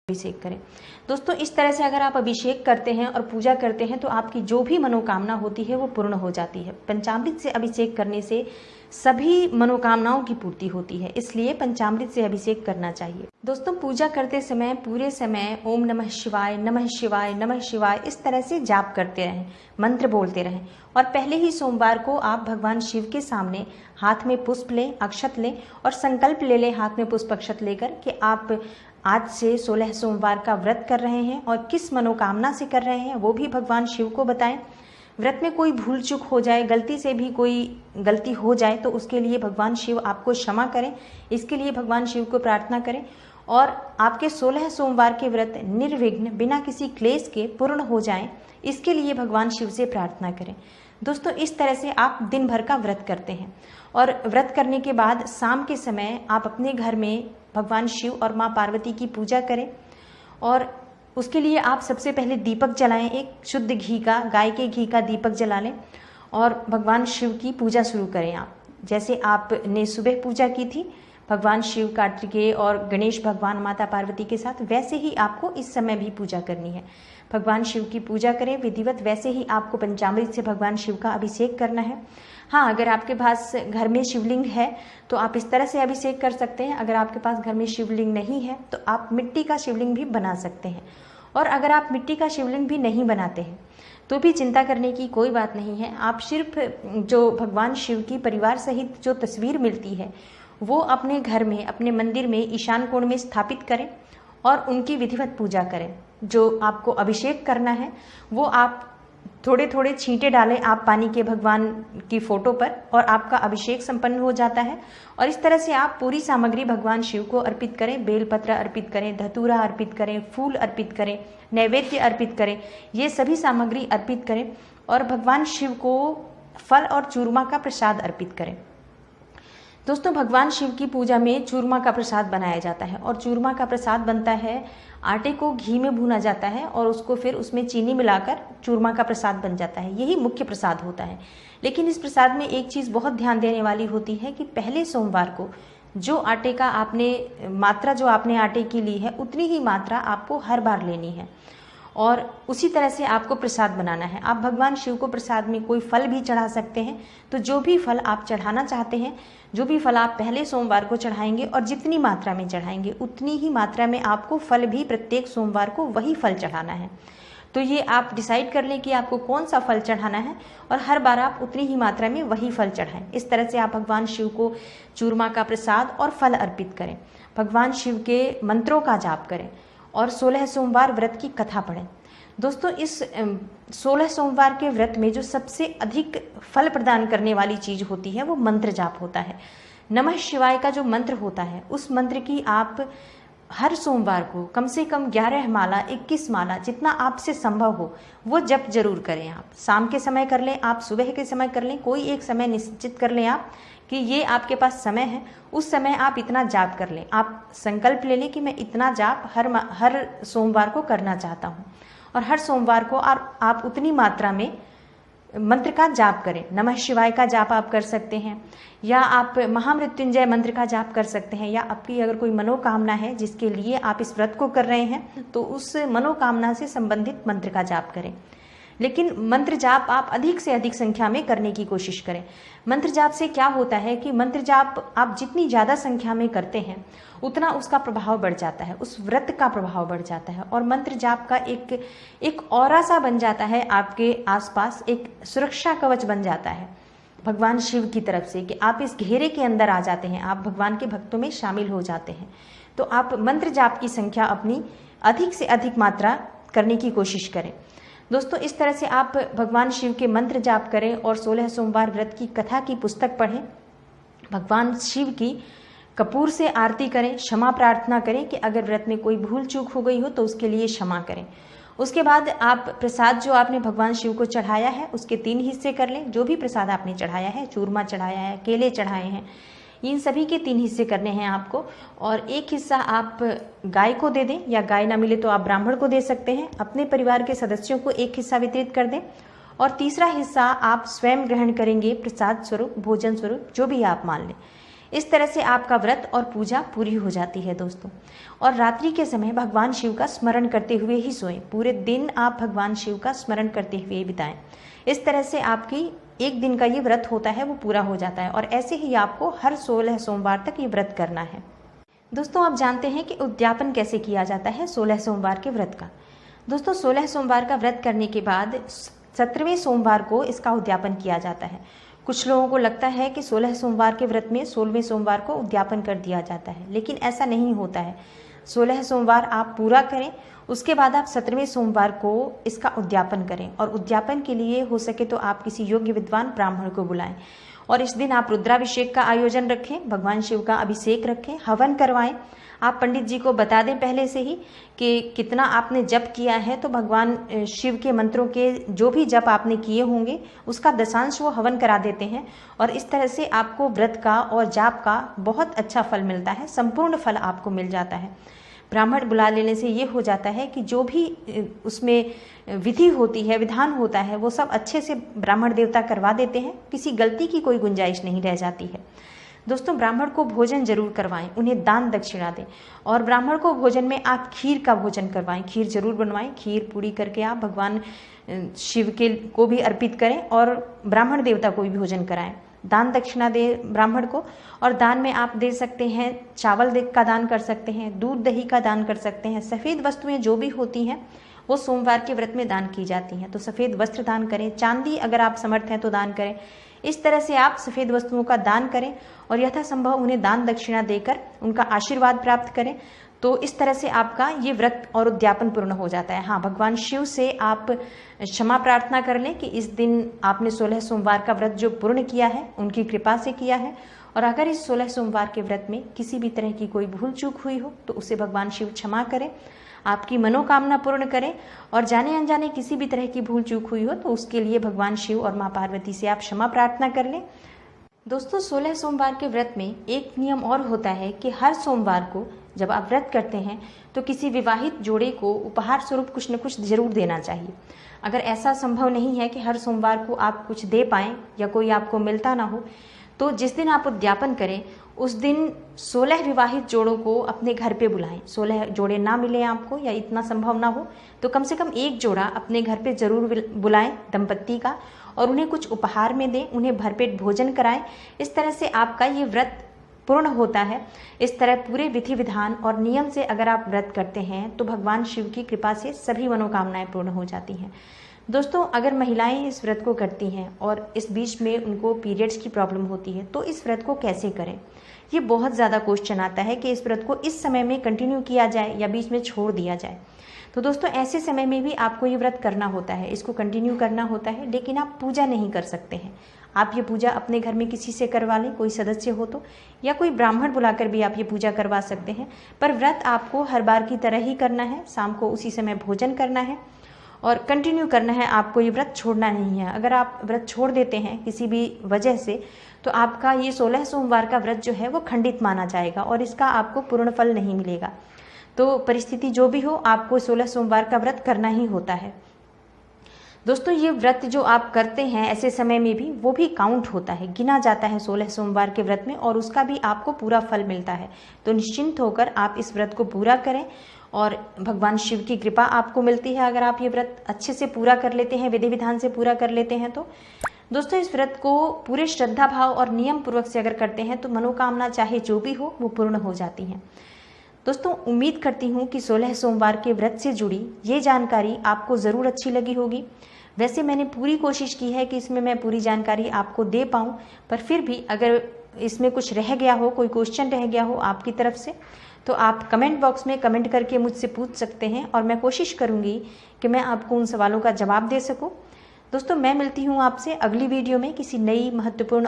अभिषेक करें। दोस्तों इस तरह से अगर आप अभिषेक करते हैं और पूजा करते हैं तो आपकी जो भी मनोकामना होती है वो पूर्ण हो जाती है। पंचामृत से अभिषेक करने से सभी मनोकामनाओं की पूर्ति होती है, इसलिए पंचामृत से अभिषेक करना चाहिए। दोस्तों पूजा करते समय पूरे समय ओम नमः शिवाय नमः शिवाय नमः शिवाय इस तरह से जाप करते रहें, मंत्र बोलते रहें। और पहले ही सोमवार को आप भगवान शिव के सामने हाथ में पुष्प लें, अक्षत लें और संकल्प ले लें हाथ में पुष्प अक्षत लेकर कि आप आज से 16 सोमवार का व्रत कर रहे हैं और किस मनोकामना से कर रहे हैं वो भी भगवान शिव को बताएं। व्रत में कोई भूल चूक हो जाए, गलती से भी कोई गलती हो जाए तो उसके लिए भगवान शिव आपको क्षमा करें, इसके लिए भगवान शिव को प्रार्थना करें और आपके 16 सोमवार के व्रत निर्विघ्न बिना किसी क्लेश के पूर्ण हो जाएं, इसके लिए भगवान शिव से प्रार्थना करें। दोस्तों इस तरह से आप दिन भर का व्रत करते हैं और व्रत करने के बाद शाम के समय आप अपने घर में भगवान शिव और माँ पार्वती की पूजा करें और उसके लिए आप सबसे पहले दीपक जलाएं, एक शुद्ध घी का, गाय के घी का दीपक जला लें और भगवान शिव की पूजा शुरू करें। आप जैसे आपने सुबह पूजा की थी भगवान शिव, कार्तिकेय और गणेश भगवान माता पार्वती के साथ, वैसे ही आपको इस समय भी पूजा करनी है। भगवान शिव की पूजा करें विधिवत, वैसे ही आपको पंचामृत से भगवान शिव का अभिषेक करना है। हाँ, अगर आपके पास घर में शिवलिंग है तो आप इस तरह से अभिषेक कर सकते हैं। अगर आपके पास घर में शिवलिंग नहीं है तो आप मिट्टी का शिवलिंग भी बना सकते हैं। और अगर आप मिट्टी का शिवलिंग भी नहीं बनाते हैं तो भी चिंता करने की कोई बात नहीं है। आप सिर्फ जो भगवान शिव की परिवार सहित जो तस्वीर मिलती है वो अपने घर में, अपने मंदिर में ईशान कोण में स्थापित करें और उनकी विधिवत पूजा करें। जो आपको अभिषेक करना है वो आप थोड़े थोड़े छींटे डालें आप पानी के भगवान की फोटो पर और आपका अभिषेक संपन्न हो जाता है। और इस तरह से आप पूरी सामग्री भगवान शिव को अर्पित करें, बेलपत्र अर्पित करें, धतूरा अर्पित करें, फूल अर्पित करें, नैवेद्य अर्पित करें, ये सभी सामग्री अर्पित करें और भगवान शिव को फल और चूरमा का प्रसाद अर्पित करें। दोस्तों भगवान शिव की पूजा में चूरमा का प्रसाद बनाया जाता है और चूरमा का प्रसाद बनता है, आटे को घी में भूना जाता है और उसको फिर उसमें चीनी मिलाकर चूरमा का प्रसाद बन जाता है। यही मुख्य प्रसाद होता है। लेकिन इस प्रसाद में एक चीज़ बहुत ध्यान देने वाली होती है कि पहले सोमवार को जो आटे का आपने मात्रा जो आपने आटे की ली है उतनी ही मात्रा आपको हर बार लेनी है और उसी तरह से आपको प्रसाद बनाना है। आप भगवान शिव को प्रसाद में कोई फल भी चढ़ा सकते हैं, तो जो भी फल आप चढ़ाना चाहते हैं, जो भी फल आप पहले सोमवार को चढ़ाएंगे और जितनी मात्रा में चढ़ाएंगे उतनी ही मात्रा में आपको फल भी प्रत्येक सोमवार को वही फल चढ़ाना है। तो ये आप डिसाइड कर लें कि आपको कौन सा फल चढ़ाना है और हर बार आप उतनी ही मात्रा में वही फल चढ़ाएं। इस तरह से आप भगवान शिव को चूरमा का प्रसाद और फल अर्पित करें, भगवान शिव के मंत्रों का जाप करें और 16 सोमवार व्रत की कथा पढ़ें। दोस्तों इस 16 सोमवार के व्रत में जो सबसे अधिक फल प्रदान करने वाली चीज़ होती है वो मंत्र जाप होता है। नमः शिवाय का जो मंत्र होता है उस मंत्र की आप हर सोमवार को कम से कम 11 माला, 21 माला, जितना आपसे संभव हो वो जप जरूर करें। आप शाम के समय कर लें, आप सुबह के समय कर लें, कोई एक समय निश्चित कर लें आप कि ये आपके पास समय है, उस समय आप इतना जाप कर लें। आप संकल्प ले लें कि मैं इतना जाप हर सोमवार को करना चाहता हूँ और हर सोमवार को आप उतनी मात्रा में मंत्र का जाप करें। नमः शिवाय का जाप आप कर सकते हैं या आप महामृत्युंजय मंत्र का जाप कर सकते हैं या आपकी अगर कोई मनोकामना है जिसके लिए आप इस व्रत को कर रहे हैं तो उस मनोकामना से संबंधित मंत्र का जाप करें। लेकिन मंत्र जाप आप अधिक से अधिक संख्या में करने की कोशिश करें। मंत्र जाप से क्या होता है कि मंत्र जाप आप जितनी ज़्यादा संख्या में करते हैं उतना उसका प्रभाव बढ़ जाता है, उस व्रत का प्रभाव बढ़ जाता है और मंत्र जाप का एक ऑरा सा बन जाता है, आपके आसपास एक सुरक्षा कवच बन जाता है भगवान शिव की तरफ से कि आप इस घेरे के अंदर आ जाते हैं, आप भगवान के भक्तों में शामिल हो जाते हैं। तो आप मंत्र जाप की संख्या अपनी अधिक से अधिक मात्रा करने की कोशिश करें। दोस्तों इस तरह से आप भगवान शिव के मंत्र जाप करें और 16 सोमवार व्रत की कथा की पुस्तक पढ़ें, भगवान शिव की कपूर से आरती करें, क्षमा प्रार्थना करें कि अगर व्रत में कोई भूल चूक हो गई हो तो उसके लिए क्षमा करें। उसके बाद आप प्रसाद जो आपने भगवान शिव को चढ़ाया है उसके 3 हिस्से कर लें। जो भी प्रसाद आपने चढ़ाया है, चूरमा चढ़ाया है, केले चढ़ाए हैं, इन सभी के 3 हिस्से करने हैं आपको और एक हिस्सा आप गाय को दे दें या गाय ना मिले तो आप ब्राह्मण को दे सकते हैं। अपने परिवार के सदस्यों को एक हिस्सा वितरित कर दें और तीसरा हिस्सा आप स्वयं ग्रहण करेंगे प्रसाद स्वरूप, भोजन स्वरूप, जो भी आप मान लें। इस तरह से आपका व्रत और पूजा पूरी हो जाती है दोस्तों। और रात्रि के समय भगवान शिव का स्मरण करते हुए ही सोएं। पूरे दिन आप भगवान शिव का स्मरण करते हुए बिताएं। इस तरह से आपकी एक दिन का ये व्रत होता है वो पूरा हो जाता है। और ऐसे ही आपको हर 16 सोमवार तक ये व्रत करना है। दोस्तों आप जानते हैं कि उद्यापन कैसे किया जाता है 16 सोमवार के व्रत का। दोस्तों 16 सोमवार का व्रत करने के बाद 17वें सोमवार को इसका उद्यापन किया जाता है। कुछ लोगों को लगता है कि 16 सोमवार के व्रत में 16वें सोमवार को उद्यापन कर दिया जाता है, लेकिन ऐसा नहीं होता है। 16 सोमवार आप पूरा करें, उसके बाद आप 17वें सोमवार को इसका उद्यापन करें। और उद्यापन के लिए हो सके तो आप किसी योग्य विद्वान ब्राह्मण को बुलाएं। और इस दिन आप रुद्राभिषेक का आयोजन रखें, भगवान शिव का अभिषेक रखें, हवन करवाएं। आप पंडित जी को बता दें पहले से ही कि कितना आपने जप किया है, तो भगवान शिव के मंत्रों के जो भी जप आपने किए होंगे उसका दशांश वो हवन करा देते हैं। और इस तरह से आपको व्रत का और जाप का बहुत अच्छा फल मिलता है, संपूर्ण फल आपको मिल जाता है। ब्राह्मण बुला लेने से ये हो जाता है कि जो भी उसमें विधि होती है, विधान होता है, वो सब अच्छे से ब्राह्मण देवता करवा देते हैं। किसी गलती की कोई गुंजाइश नहीं रह जाती है। दोस्तों ब्राह्मण को भोजन जरूर करवाएं, उन्हें दान दक्षिणा दें। और ब्राह्मण को भोजन में आप खीर का भोजन करवाएं, खीर जरूर बनवाएं। खीर पूरी करके आप भगवान शिव के को भी अर्पित करें और ब्राह्मण देवता को भी भोजन कराएं। दान दक्षिणा दे ब्राह्मण को। और दान में आप दे सकते हैं चावल का दान कर सकते हैं, दूध दही का दान कर सकते हैं। सफ़ेद वस्तुएं जो भी होती हैं वो सोमवार के व्रत में दान की जाती हैं, तो सफ़ेद वस्त्र दान करें। चांदी अगर आप समर्थ हैं तो दान करें। इस तरह से आप सफ़ेद वस्तुओं का दान करें और यथासंभव उन्हें दान दक्षिणा देकर उनका आशीर्वाद प्राप्त करें। तो इस तरह से आपका ये व्रत और उद्यापन पूर्ण हो जाता है। हाँ, भगवान शिव से आप क्षमा प्रार्थना कर लें कि इस दिन आपने 16 सोमवार का व्रत जो पूर्ण किया है उनकी कृपा से किया है। और अगर इस 16 सोमवार के व्रत में किसी भी तरह की कोई भूल चूक हुई हो तो उसे भगवान शिव क्षमा करें, आपकी मनोकामना पूर्ण करें। और जाने अनजाने किसी भी तरह की भूल चूक हुई हो तो उसके लिए भगवान शिव और माँ पार्वती से आप क्षमा प्रार्थना कर लें। दोस्तों 16 सोमवार के व्रत में एक नियम और होता है कि हर सोमवार को जब आप व्रत करते हैं तो किसी विवाहित जोड़े को उपहार स्वरूप कुछ न कुछ जरूर देना चाहिए। अगर ऐसा संभव नहीं है कि हर सोमवार को आप कुछ दे पाएँ या कोई आपको मिलता ना हो, तो जिस दिन आप उद्यापन करें उस दिन 16 विवाहित जोड़ों को अपने घर पे बुलाएं। 16 जोड़े ना मिले आपको या इतना संभव ना हो तो कम से कम एक जोड़ा अपने घर पे जरूर बुलाएं दंपत्ति का, और उन्हें कुछ उपहार में दें, उन्हें भरपेट भोजन कराएं। इस तरह से आपका ये व्रत पूर्ण होता है। इस तरह पूरे विधि विधान और नियम से अगर आप व्रत करते हैं तो भगवान शिव की कृपा से सभी मनोकामनाएं पूर्ण हो जाती हैं। दोस्तों अगर महिलाएं इस व्रत को करती हैं और इस बीच में उनको पीरियड्स की प्रॉब्लम होती है तो इस व्रत को कैसे करें, ये बहुत ज़्यादा क्वेश्चन आता है कि इस व्रत को इस समय में कंटिन्यू किया जाए या बीच में छोड़ दिया जाए। तो दोस्तों ऐसे समय में भी आपको ये व्रत करना होता है, इसको कंटिन्यू करना होता है, लेकिन आप पूजा नहीं कर सकते हैं। आप ये पूजा अपने घर में किसी से करवा लें, कोई सदस्य हो तो, या कोई ब्राह्मण बुलाकर भी आप ये पूजा करवा सकते हैं। पर व्रत आपको हर बार की तरह ही करना है, शाम को उसी समय भोजन करना है और कंटिन्यू करना है। आपको ये व्रत छोड़ना नहीं है। अगर आप व्रत छोड़ देते हैं किसी भी वजह से तो आपका ये 16 सोमवार का व्रत जो है वो खंडित माना जाएगा और इसका आपको पूर्ण फल नहीं मिलेगा। तो परिस्थिति जो भी हो आपको 16 सोमवार का व्रत करना ही होता है। दोस्तों ये व्रत जो आप करते हैं ऐसे समय में भी वो भी काउंट होता है, गिना जाता है 16 सोमवार के व्रत में, और उसका भी आपको पूरा फल मिलता है। तो निश्चिंत होकर आप इस व्रत को पूरा करें और भगवान शिव की कृपा आपको मिलती है अगर आप ये व्रत अच्छे से पूरा कर लेते हैं, विधि विधान से पूरा कर लेते हैं। तो दोस्तों इस व्रत को पूरे श्रद्धा भाव और नियम पूर्वक से अगर करते हैं तो मनोकामना चाहे जो भी हो वो पूर्ण हो जाती हैं। दोस्तों उम्मीद करती हूँ कि 16 सोमवार के व्रत से जुड़ी ये जानकारी आपको ज़रूर अच्छी लगी होगी। वैसे मैंने पूरी कोशिश की है कि इसमें मैं पूरी जानकारी आपको दे पाऊँ, पर फिर भी अगर इसमें कुछ रह गया हो, कोई क्वेश्चन रह गया हो आपकी तरफ से, तो आप कमेंट बॉक्स में कमेंट करके मुझसे पूछ सकते हैं और मैं कोशिश करूँगी कि मैं आपको उन सवालों का जवाब दे सकूँ। दोस्तों मैं मिलती हूँ आपसे अगली वीडियो में किसी नई महत्वपूर्ण